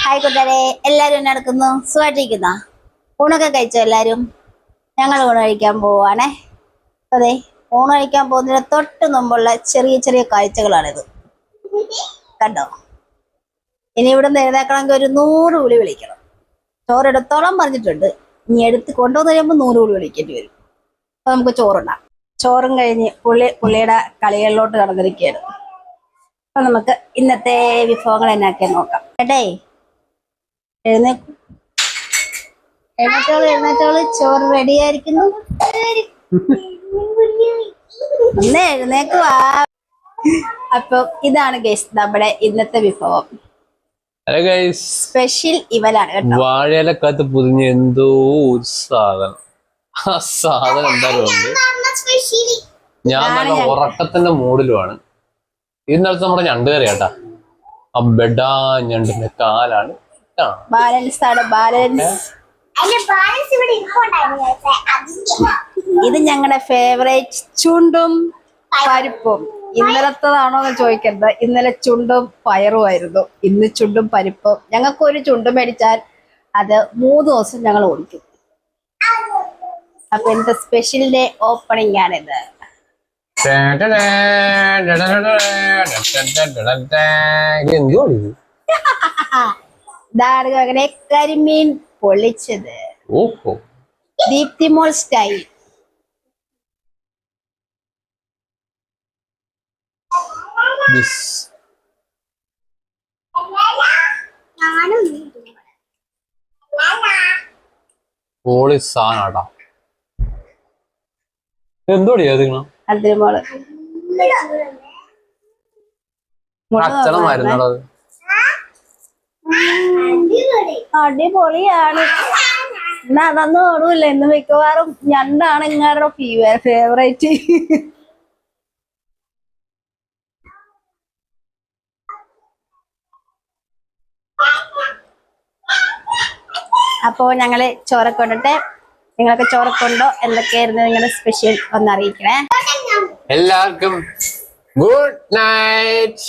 Hi കൂട്ടുകാരെ, എല്ലാരും എന്നെ നടക്കുന്നു സുഖമായിട്ടിരിക്കുന്ന ഊണൊക്കെ കഴിച്ചോ എല്ലാരും? ഞങ്ങൾ ഊണ് കഴിക്കാൻ പോവാണേ. അതെ, ഊണ് കഴിക്കാൻ പോകുന്നതിന് തൊട്ട് മുമ്പുള്ള ചെറിയ ചെറിയ കാഴ്ചകളാണിത്. കണ്ടോ? ഇനി ഇവിടെ നിന്ന് എഴുന്നേക്കണമെങ്കിൽ ഒരു 100 വിളി വിളിക്കണം. ചോറെടുത്തോളം പറഞ്ഞിട്ടുണ്ട്. ഇനി എടുത്ത് കൊണ്ടുവന്ന് കഴിയുമ്പോൾ 100 വിളി വിളിക്കേണ്ടി വരും. അപ്പൊ നമുക്ക് ചോറുണ്ടാം. ചോറും കഴിഞ്ഞ് പുള്ളിയുടെ കളികളിലോട്ട് കടന്നിരിക്കുകയാണ്. അപ്പൊ നമുക്ക് ഇന്നത്തെ വിഭവങ്ങൾ എന്നാക്കിയാൽ നോക്കാം. കേട്ടേ, എഴുന്നേറ്റോള് ചോറ് റെഡി ആയിരിക്കുന്നു. ഒന്ന് എഴുന്നേക്കുവാ. അപ്പൊ ഇതാണ് ഗൈസ് നമ്മുടെ ഇന്നത്തെ വിഭവം. സ്പെഷ്യൽ ഇവലാണ് കേട്ടോ. വാഴയിലക്കകത്ത് പൊതിഞ്ഞ എന്തോ ഒരു സാധനം. ആ സാധനം എന്തായാലും ഉണ്ട്. ഞാൻ നല്ല ഉറക്കത്തിന്റെ മൂഡിലുമാണ്. ഇന്നലത്തെ നമ്മുടെ ഞണ്ട് കറി കേട്ടാ. ആ ബെഡാ ഞണ്ടിന്റെ കാലാണ്. ബാലൻസ് ആണ്, ബാലൻസ്. ഇത് ഞങ്ങളുടെ ഫേവറേറ്റ് ചുണ്ടും പരിപ്പും. ഇന്നലത്തതാണോ എന്ന് ചോദിക്കരുത്. ഇന്നലെ ചുണ്ടും പയറുമായിരുന്നു, ഇന്ന് ചുണ്ടും പരിപ്പും. ഞങ്ങൾക്ക് ഒരു ചുണ്ടും മേടിച്ചാൽ അത് 3 ദിവസം ഞങ്ങൾ ഓടിക്കും. അപ്പൊ ഇന്നത്തെ സ്പെഷ്യലിന്റെ ഓപ്പണിംഗ് ആണിത്. ഇതാണ് അങ്ങനെ കരിമീൻ പൊള്ളിച്ചത്. ഓഹോ, ദീപ്തിമോൾ സ്റ്റൈൽ. പൊളി സാധനാട്ടാ. എന്തോടിയാ അതിരുമോള് അടിപൊളിയാണ്. എന്നാ അതൊന്നും ഓടൂല്ല. ഇന്ന് മിക്കവാറും ഞണ്ടാണ് നിങ്ങളുടെ ഫേവറേറ്റ്. അപ്പോ ഞങ്ങള് ചോറൊക്കെ കൊണ്ടിട്ട്, നിങ്ങൾക്ക് ചോറൊക്കെ ഉണ്ടോ, എന്തൊക്കെയായിരുന്നു നിങ്ങളുടെ സ്പെഷ്യൽ ഒന്ന് അറിയിക്കണേ. എല്ലാവർക്കും ഗുഡ് നൈറ്റ്.